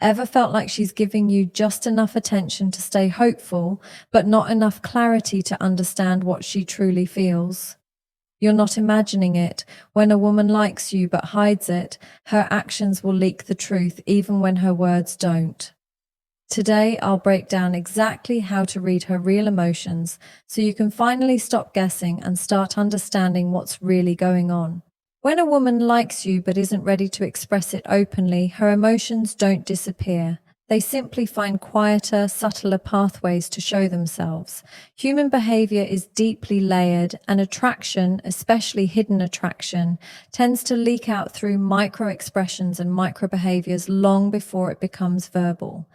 Ever felt like she's giving you just enough attention to stay hopeful, but not enough clarity to understand what she truly feels? You're not imagining it. When a woman likes you but hides it, her actions will leak the truth even when her words don't. Today, I'll break down exactly how to read her real emotions so you can finally stop guessing and start understanding what's really going on. When a woman likes you but isn't ready to express it openly, her emotions don't disappear. They simply find quieter, subtler pathways to show themselves. Human behavior is deeply layered, and attraction, especially hidden attraction, tends to leak out through micro expressions and micro behaviors long before it becomes verbal.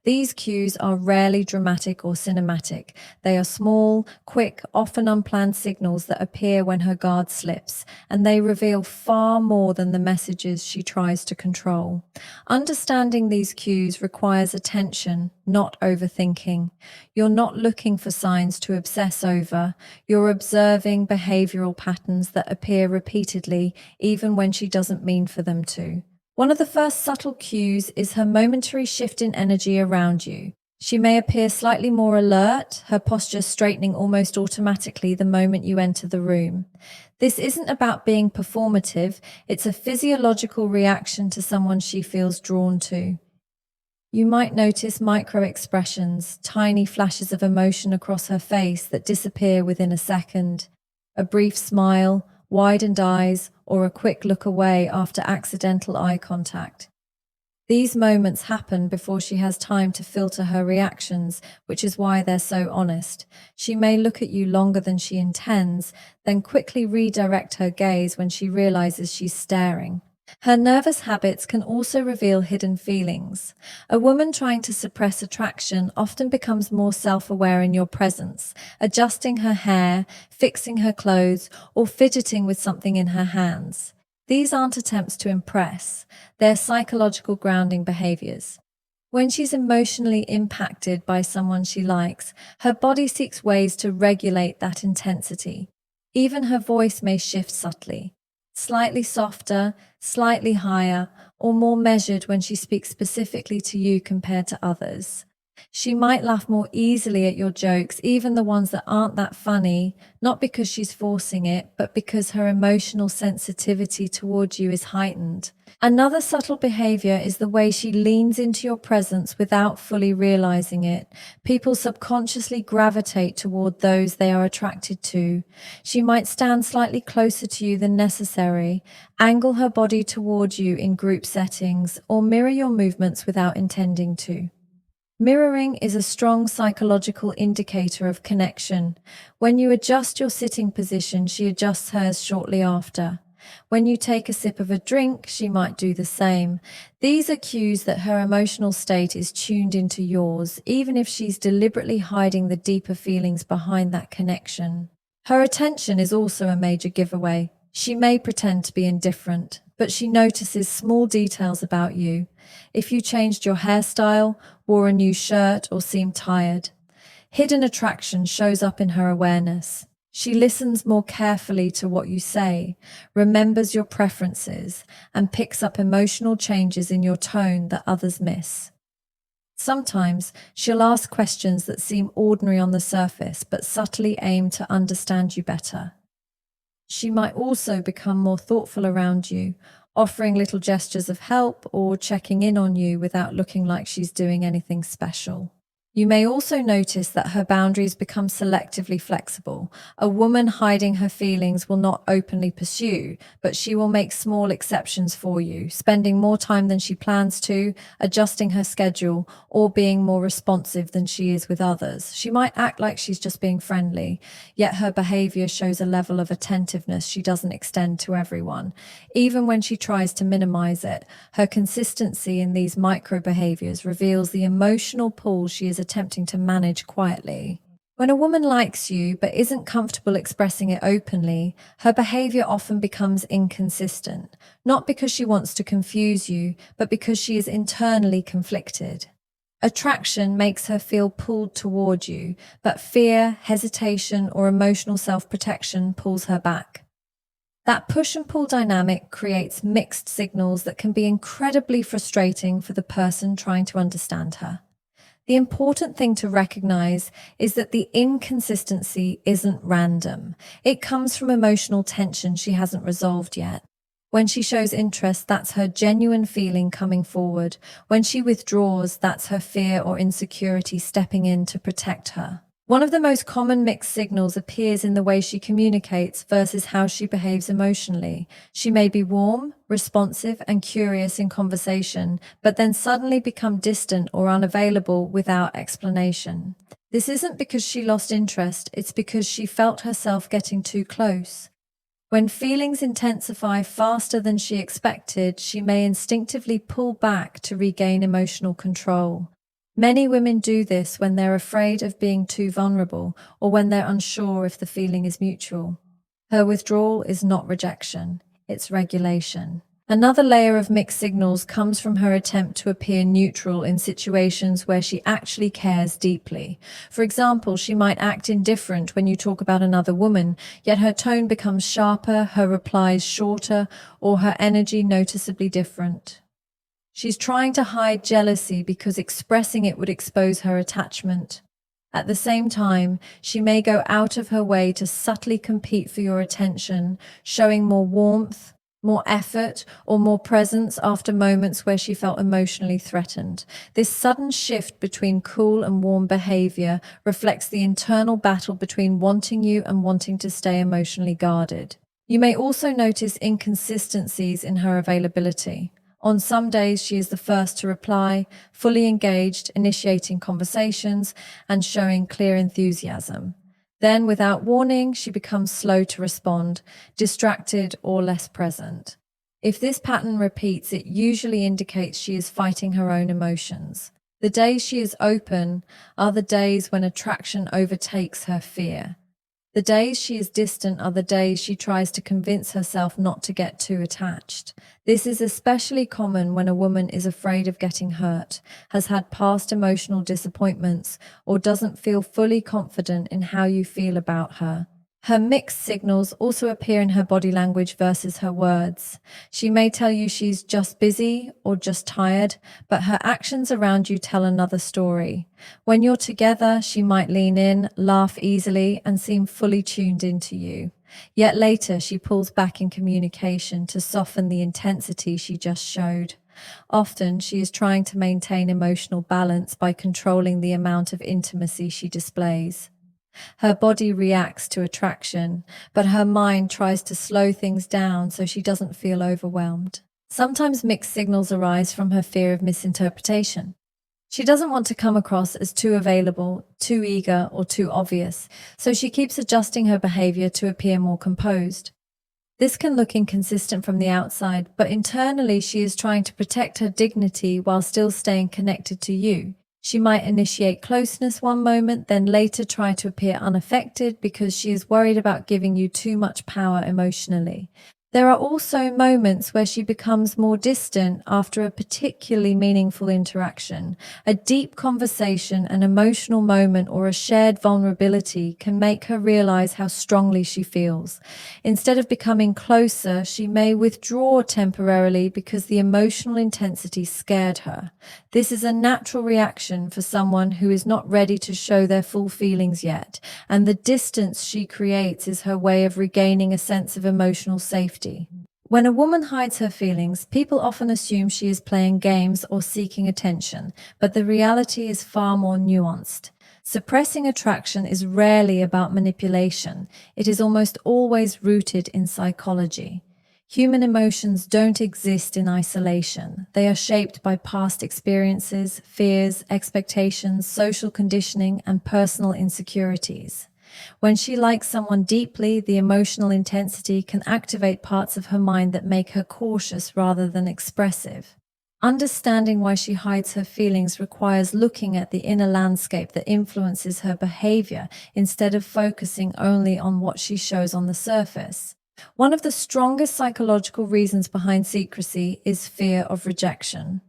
These cues are rarely dramatic or cinematic. They are small, quick, often unplanned signals that appear when her guard slips, and they reveal far more than the messages she tries to control. Understanding these cues requires attention, not overthinking. You're not looking for signs to obsess over. You're observing behavioral patterns that appear repeatedly, even when she doesn't mean for them to. One of the first subtle cues is her momentary shift in energy around you. She may appear slightly more alert, her posture straightening almost automatically the moment you enter the room. This isn't about being performative, it's a physiological reaction to someone she feels drawn to. You might notice micro expressions, tiny flashes of emotion across her face that disappear within a second. A brief smile, widened eyes, or a quick look away after accidental eye contact. These moments happen before she has time to filter her reactions, which is why they're so honest. She may look at you longer than she intends, then quickly redirect her gaze when she realizes she's staring. Her nervous habits can also reveal hidden feelings. A woman trying to suppress attraction often becomes more self-aware in your presence, adjusting her hair, fixing her clothes, or fidgeting with something in her hands. These aren't attempts to impress, they're psychological grounding behaviors. When she's emotionally impacted by someone she likes, her body seeks ways to regulate that intensity. Even her voice may shift subtly, slightly softer, slightly higher, or more measured when she speaks specifically to you compared to others. She might laugh more easily at your jokes, even the ones that aren't that funny, not because she's forcing it, but because her emotional sensitivity toward you is heightened. Another subtle behavior is the way she leans into your presence without fully realizing it. People subconsciously gravitate toward those they are attracted to. She might stand slightly closer to you than necessary, angle her body toward you in group settings, or mirror your movements without intending to. Mirroring is a strong psychological indicator of connection. When you adjust your sitting position, she adjusts hers shortly after. When you take a sip of a drink, she might do the same. These are cues that her emotional state is tuned into yours, even if she's deliberately hiding the deeper feelings behind that connection. Her attention is also a major giveaway. She may pretend to be indifferent, but she notices small details about you. If you changed your hairstyle, wore a new shirt, or seemed tired. Hidden attraction shows up in her awareness. She listens more carefully to what you say, remembers your preferences, and picks up emotional changes in your tone that others miss. Sometimes she'll ask questions that seem ordinary on the surface, but subtly aim to understand you better. She might also become more thoughtful around you, offering little gestures of help or checking in on you without looking like she's doing anything special. You may also notice that her boundaries become selectively flexible. A woman hiding her feelings will not openly pursue, but she will make small exceptions for you, spending more time than she plans to, adjusting her schedule, or being more responsive than she is with others. She might act like she's just being friendly, yet her behavior shows a level of attentiveness she doesn't extend to everyone. Even when she tries to minimize it, her consistency in these micro behaviors reveals the emotional pull she is attempting to manage quietly. When a woman likes you but isn't comfortable expressing it openly, her behavior often becomes inconsistent, not because she wants to confuse you, but because she is internally conflicted. Attraction makes her feel pulled toward you, but fear, hesitation, or emotional self-protection pulls her back. That push and pull dynamic creates mixed signals that can be incredibly frustrating for the person trying to understand her. The important thing to recognize is that the inconsistency isn't random. It comes from emotional tension she hasn't resolved yet. When she shows interest, that's her genuine feeling coming forward. When she withdraws, that's her fear or insecurity stepping in to protect her. One of the most common mixed signals appears in the way she communicates versus how she behaves emotionally. She may be warm, responsive, and curious in conversation, but then suddenly become distant or unavailable without explanation. This isn't because she lost interest, it's because she felt herself getting too close. When feelings intensify faster than she expected, she may instinctively pull back to regain emotional control. Many women do this when they're afraid of being too vulnerable or when they're unsure if the feeling is mutual. Her withdrawal is not rejection, it's regulation. Another layer of mixed signals comes from her attempt to appear neutral in situations where she actually cares deeply. For example, she might act indifferent when you talk about another woman, yet her tone becomes sharper, her replies shorter, or her energy noticeably different. She's trying to hide jealousy because expressing it would expose her attachment. At the same time, she may go out of her way to subtly compete for your attention, showing more warmth, more effort, or more presence after moments where she felt emotionally threatened. This sudden shift between cool and warm behavior reflects the internal battle between wanting you and wanting to stay emotionally guarded. You may also notice inconsistencies in her availability. On some days, she is the first to reply, fully engaged, initiating conversations, and showing clear enthusiasm. Then, without warning, she becomes slow to respond, distracted or less present. If this pattern repeats, it usually indicates she is fighting her own emotions. The days she is open are the days when attraction overtakes her fear. The days she is distant are the days she tries to convince herself not to get too attached. This is especially common when a woman is afraid of getting hurt, has had past emotional disappointments, or doesn't feel fully confident in how you feel about her. Her mixed signals also appear in her body language versus her words. She may tell you she's just busy or just tired, but her actions around you tell another story. When you're together, she might lean in, laugh easily, and seem fully tuned into you. Yet later, she pulls back in communication to soften the intensity she just showed. Often, she is trying to maintain emotional balance by controlling the amount of intimacy she displays. Her body reacts to attraction, but her mind tries to slow things down so she doesn't feel overwhelmed. Sometimes mixed signals arise from her fear of misinterpretation. She doesn't want to come across as too available, too eager, or too obvious, so she keeps adjusting her behavior to appear more composed. This can look inconsistent from the outside, but internally she is trying to protect her dignity while still staying connected to you. She might initiate closeness one moment, then later try to appear unaffected because she is worried about giving you too much power emotionally. There are also moments where she becomes more distant after a particularly meaningful interaction. A deep conversation, an emotional moment, or a shared vulnerability can make her realize how strongly she feels. Instead of becoming closer, she may withdraw temporarily because the emotional intensity scared her. This is a natural reaction for someone who is not ready to show their full feelings yet, and the distance she creates is her way of regaining a sense of emotional safety. When a woman hides her feelings, people often assume she is playing games or seeking attention, but the reality is far more nuanced. Suppressing attraction is rarely about manipulation. It is almost always rooted in psychology. Human emotions don't exist in isolation. They are shaped by past experiences, fears, expectations, social conditioning, and personal insecurities. When she likes someone deeply, the emotional intensity can activate parts of her mind that make her cautious rather than expressive. Understanding why she hides her feelings requires looking at the inner landscape that influences her behavior instead of focusing only on what she shows on the surface. One of the strongest psychological reasons behind secrecy is fear of rejection.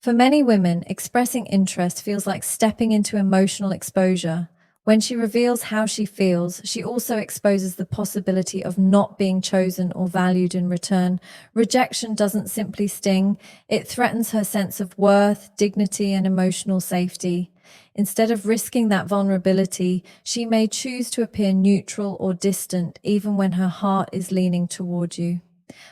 For many women, expressing interest feels like stepping into emotional exposure. When she reveals how she feels, she also exposes the possibility of not being chosen or valued in return. Rejection doesn't simply sting, it threatens her sense of worth, dignity, and emotional safety. Instead of risking that vulnerability, she may choose to appear neutral or distant, even when her heart is leaning toward you.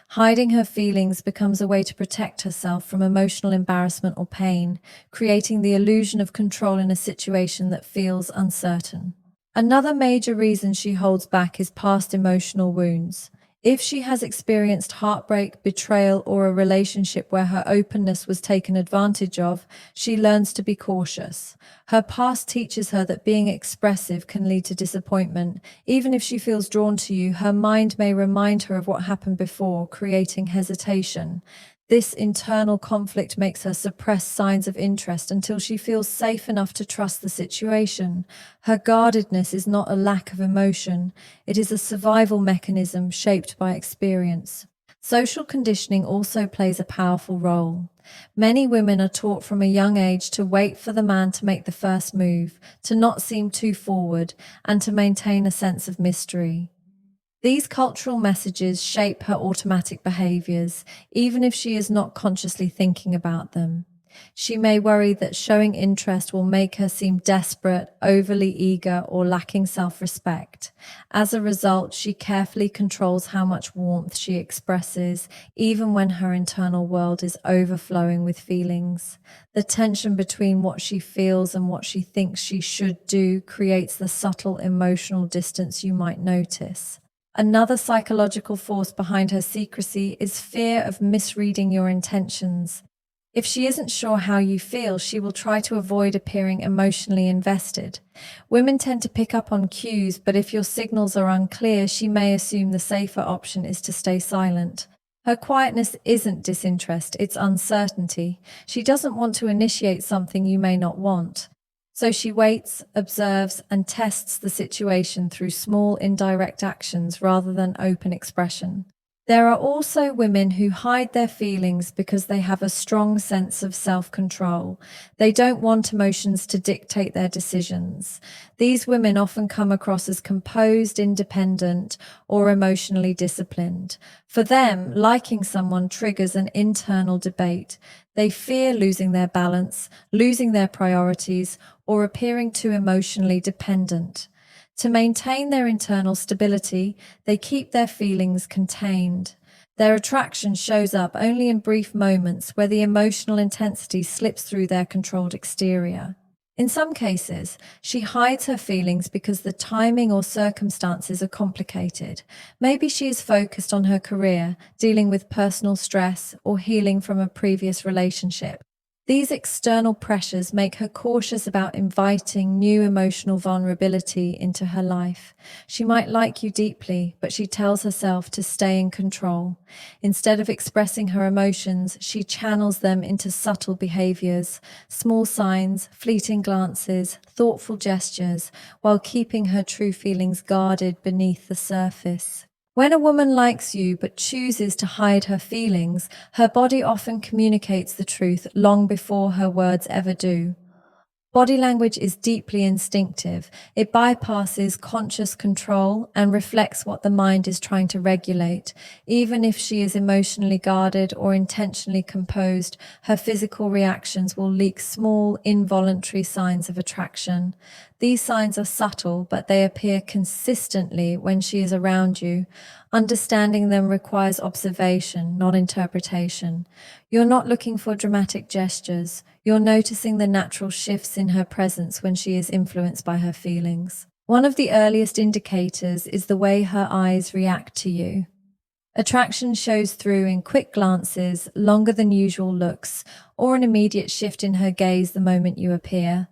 Hiding her feelings becomes a way to protect herself from emotional embarrassment or pain, creating the illusion of control in a situation that feels uncertain. Another major reason she holds back is past emotional wounds. If she has experienced heartbreak, betrayal, or a relationship where her openness was taken advantage of, she learns to be cautious. Her past teaches her that being expressive can lead to disappointment. Even if she feels drawn to you, her mind may remind her of what happened before, creating hesitation. This internal conflict makes her suppress signs of interest until she feels safe enough to trust the situation. Her guardedness is not a lack of emotion, it is a survival mechanism shaped by experience. Social conditioning also plays a powerful role. Many women are taught from a young age to wait for the man to make the first move, to not seem too forward, and to maintain a sense of mystery. These cultural messages shape her automatic behaviors, even if she is not consciously thinking about them. She may worry that showing interest will make her seem desperate, overly eager, or lacking self-respect. As a result, she carefully controls how much warmth she expresses, even when her internal world is overflowing with feelings. The tension between what she feels and what she thinks she should do creates the subtle emotional distance you might notice. Another psychological force behind her secrecy is fear of misreading your intentions. If she isn't sure how you feel, she will try to avoid appearing emotionally invested. Women tend to pick up on cues, but if your signals are unclear, she may assume the safer option is to stay silent. Her quietness isn't disinterest, it's uncertainty. She doesn't want to initiate something you may not want. So she waits, observes, and tests the situation through small indirect actions rather than open expression. There are also women who hide their feelings because they have a strong sense of self-control. They don't want emotions to dictate their decisions. These women often come across as composed, independent, or emotionally disciplined. For them, liking someone triggers an internal debate. They fear losing their balance, losing their priorities, or appearing too emotionally dependent. To maintain their internal stability, they keep their feelings contained. Their attraction shows up only in brief moments where the emotional intensity slips through their controlled exterior. In some cases, she hides her feelings because the timing or circumstances are complicated. Maybe she is focused on her career, dealing with personal stress, or healing from a previous relationship. These external pressures make her cautious about inviting new emotional vulnerability into her life. She might like you deeply, but she tells herself to stay in control. Instead of expressing her emotions, she channels them into subtle behaviors, small signs, fleeting glances, thoughtful gestures, while keeping her true feelings guarded beneath the surface. When a woman likes you but chooses to hide her feelings, her body often communicates the truth long before her words ever do. Body language is deeply instinctive. It bypasses conscious control and reflects what the mind is trying to regulate. Even if she is emotionally guarded or intentionally composed, her physical reactions will leak small, involuntary signs of attraction. These signs are subtle, but they appear consistently when she is around you. Understanding them requires observation, not interpretation. You're not looking for dramatic gestures. You're noticing the natural shifts in her presence when she is influenced by her feelings. One of the earliest indicators is the way her eyes react to you. Attraction shows through in quick glances, longer than usual looks, or an immediate shift in her gaze the moment you appear.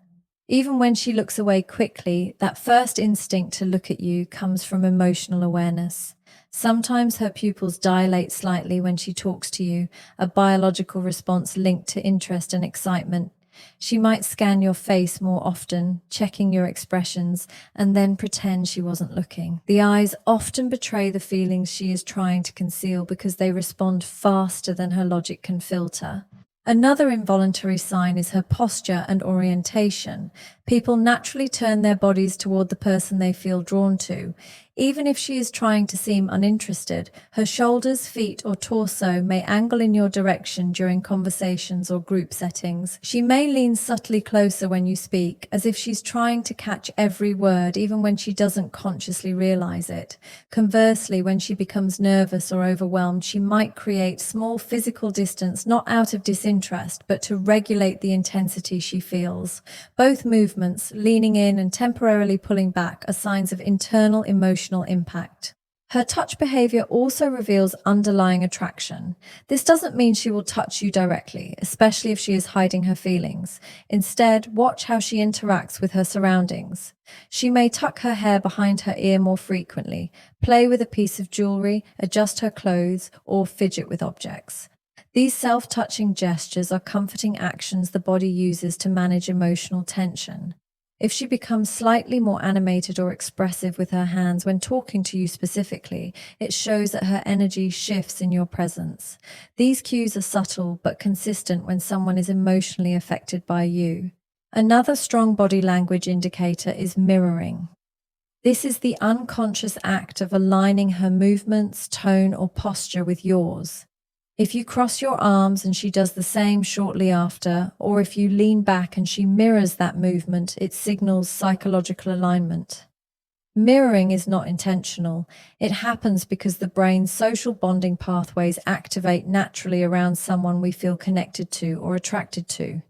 Even when she looks away quickly, that first instinct to look at you comes from emotional awareness. Sometimes her pupils dilate slightly when she talks to you, a biological response linked to interest and excitement. She might scan your face more often, checking your expressions, and then pretend she wasn't looking. The eyes often betray the feelings she is trying to conceal because they respond faster than her logic can filter. Another involuntary sign is her posture and orientation. People naturally turn their bodies toward the person they feel drawn to. Even if she is trying to seem uninterested, her shoulders, feet, or torso may angle in your direction during conversations or group settings. She may lean subtly closer when you speak, as if she's trying to catch every word, even when she doesn't consciously realize it. Conversely, when she becomes nervous or overwhelmed, she might create small physical distance, not out of disinterest, but to regulate the intensity she feels. Both movements, leaning in and temporarily pulling back, are signs of internal emotional impact. Her touch behavior also reveals underlying attraction. This doesn't mean she will touch you directly, especially if she is hiding her feelings. Instead, watch how she interacts with her surroundings. She may tuck her hair behind her ear more frequently, play with a piece of jewelry, adjust her clothes, or fidget with objects. These self-touching gestures are comforting actions the body uses to manage emotional tension. If she becomes slightly more animated or expressive with her hands when talking to you specifically, it shows that her energy shifts in your presence. These cues are subtle but consistent when someone is emotionally affected by you. Another strong body language indicator is mirroring. This is the unconscious act of aligning her movements, tone, or posture with yours. If you cross your arms and she does the same shortly after, or if you lean back and she mirrors that movement, it signals psychological alignment. Mirroring is not intentional. It happens because the brain's social bonding pathways activate naturally around someone we feel connected to or attracted to.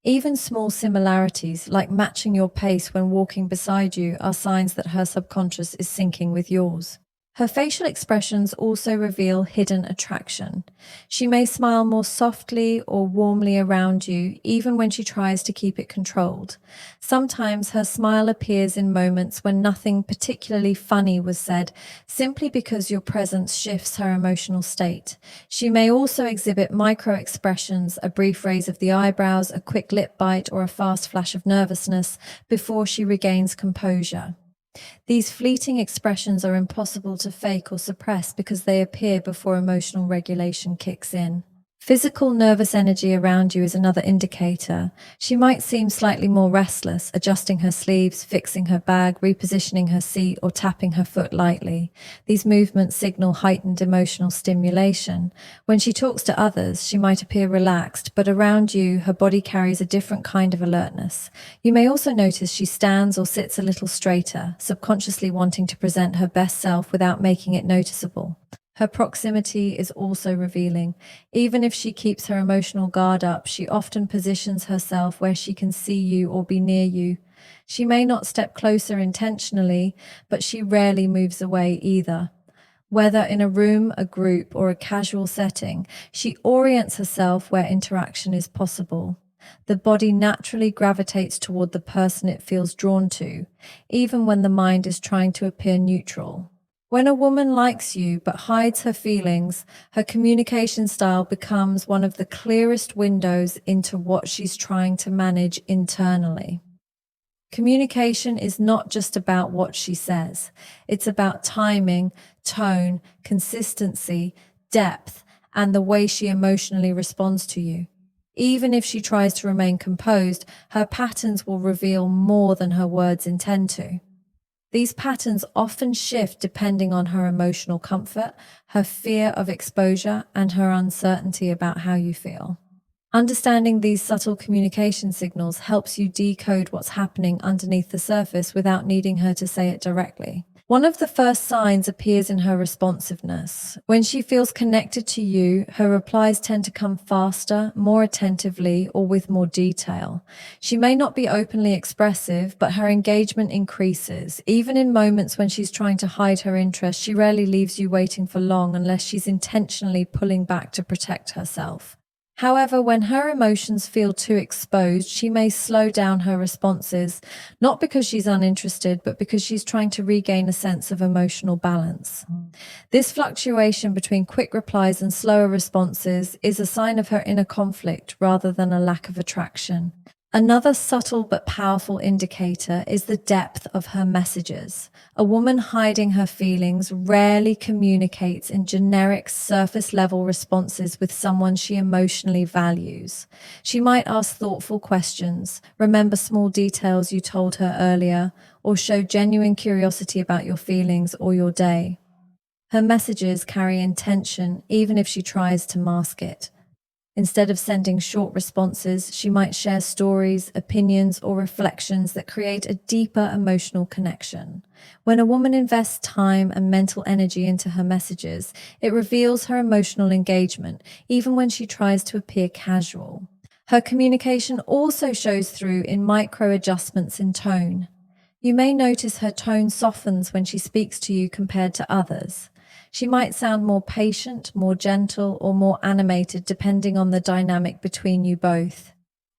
Even small similarities, like matching your pace when walking beside you, are signs that her subconscious is syncing with yours. Her facial expressions also reveal hidden attraction. She may smile more softly or warmly around you, even when she tries to keep it controlled. Sometimes her smile appears in moments when nothing particularly funny was said, simply because your presence shifts her emotional state. She may also exhibit micro-expressions, a brief raise of the eyebrows, a quick lip bite, or a fast flash of nervousness before she regains composure. These fleeting expressions are impossible to fake or suppress because they appear before emotional regulation kicks in. Physical nervous energy around you is another indicator. She might seem slightly more restless, adjusting her sleeves, fixing her bag, repositioning her seat, or tapping her foot lightly. These movements signal heightened emotional stimulation. When she talks to others, she might appear relaxed, but around you, her body carries a different kind of alertness. You may also notice she stands or sits a little straighter, subconsciously wanting to present her best self without making it noticeable. Her proximity is also revealing. Even if she keeps her emotional guard up, she often positions herself where she can see you or be near you. She may not step closer intentionally, but she rarely moves away either. Whether in a room, a group, or a casual setting, she orients herself where interaction is possible. The body naturally gravitates toward the person it feels drawn to, even when the mind is trying to appear neutral. When a woman likes you but hides her feelings, her communication style becomes one of the clearest windows into what she's trying to manage internally. Communication is not just about what she says. It's about timing, tone, consistency, depth, and the way she emotionally responds to you. Even if she tries to remain composed, her patterns will reveal more than her words intend to. These patterns often shift depending on her emotional comfort, her fear of exposure, and her uncertainty about how you feel. Understanding these subtle communication signals helps you decode what's happening underneath the surface without needing her to say it directly. One of the first signs appears in her responsiveness. When she feels connected to you, her replies tend to come faster, more attentively, or with more detail. She may not be openly expressive, but her engagement increases. Even in moments when she's trying to hide her interest, she rarely leaves you waiting for long unless she's intentionally pulling back to protect herself. However, when her emotions feel too exposed, she may slow down her responses, not because she's uninterested, but because she's trying to regain a sense of emotional balance. This fluctuation between quick replies and slower responses is a sign of her inner conflict rather than a lack of attraction. Another subtle but powerful indicator is the depth of her messages. A woman hiding her feelings rarely communicates in generic surface level responses with someone she emotionally values. She might ask thoughtful questions, remember small details you told her earlier, or show genuine curiosity about your feelings or your day. Her messages carry intention even if she tries to mask it. Instead of sending short responses, she might share stories, opinions, or reflections that create a deeper emotional connection. When a woman invests time and mental energy into her messages, it reveals her emotional engagement, even when she tries to appear casual. Her communication also shows through in micro adjustments in tone. You may notice her tone softens when she speaks to you compared to others. She might sound more patient, more gentle, or more animated depending on the dynamic between you both.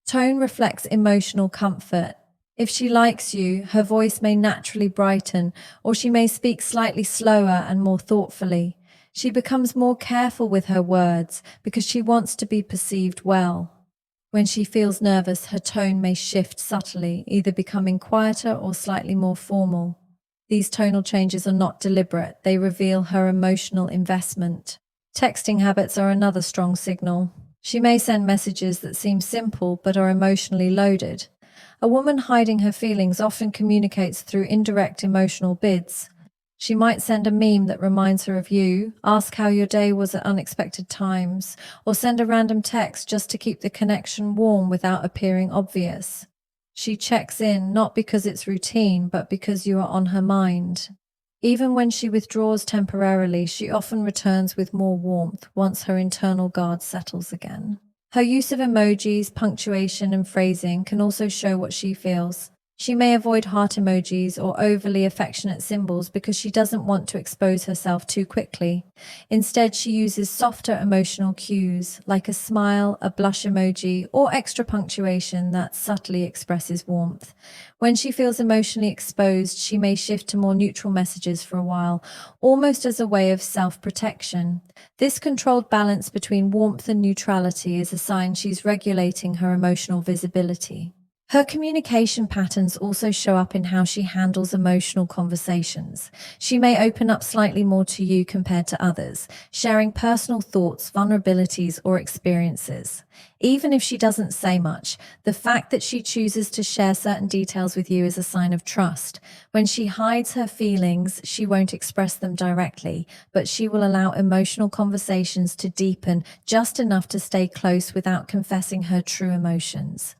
Tone reflects emotional comfort. If she likes you, her voice may naturally brighten, or she may speak slightly slower and more thoughtfully. She becomes more careful with her words because she wants to be perceived well. When she feels nervous, her tone may shift subtly, either becoming quieter or slightly more formal. These tonal changes are not deliberate, they reveal her emotional investment. Texting habits are another strong signal. She may send messages that seem simple but are emotionally loaded. A woman hiding her feelings often communicates through indirect emotional bids. She might send a meme that reminds her of you, ask how your day was at unexpected times, or send a random text just to keep the connection warm without appearing obvious. She checks in not because it's routine, but because you are on her mind. Even when she withdraws temporarily, she often returns with more warmth once her internal guard settles again. Her use of emojis, punctuation, and phrasing can also show what she feels. She may avoid heart emojis or overly affectionate symbols because she doesn't want to expose herself too quickly. Instead, she uses softer emotional cues like a smile, a blush emoji, or extra punctuation that subtly expresses warmth. When she feels emotionally exposed, she may shift to more neutral messages for a while, almost as a way of self-protection. This controlled balance between warmth and neutrality is a sign she's regulating her emotional visibility. Her communication patterns also show up in how she handles emotional conversations. She may open up slightly more to you compared to others, sharing personal thoughts, vulnerabilities, or experiences. Even if she doesn't say much, the fact that she chooses to share certain details with you is a sign of trust. When she hides her feelings, she won't express them directly, but she will allow emotional conversations to deepen just enough to stay close without confessing her true emotions.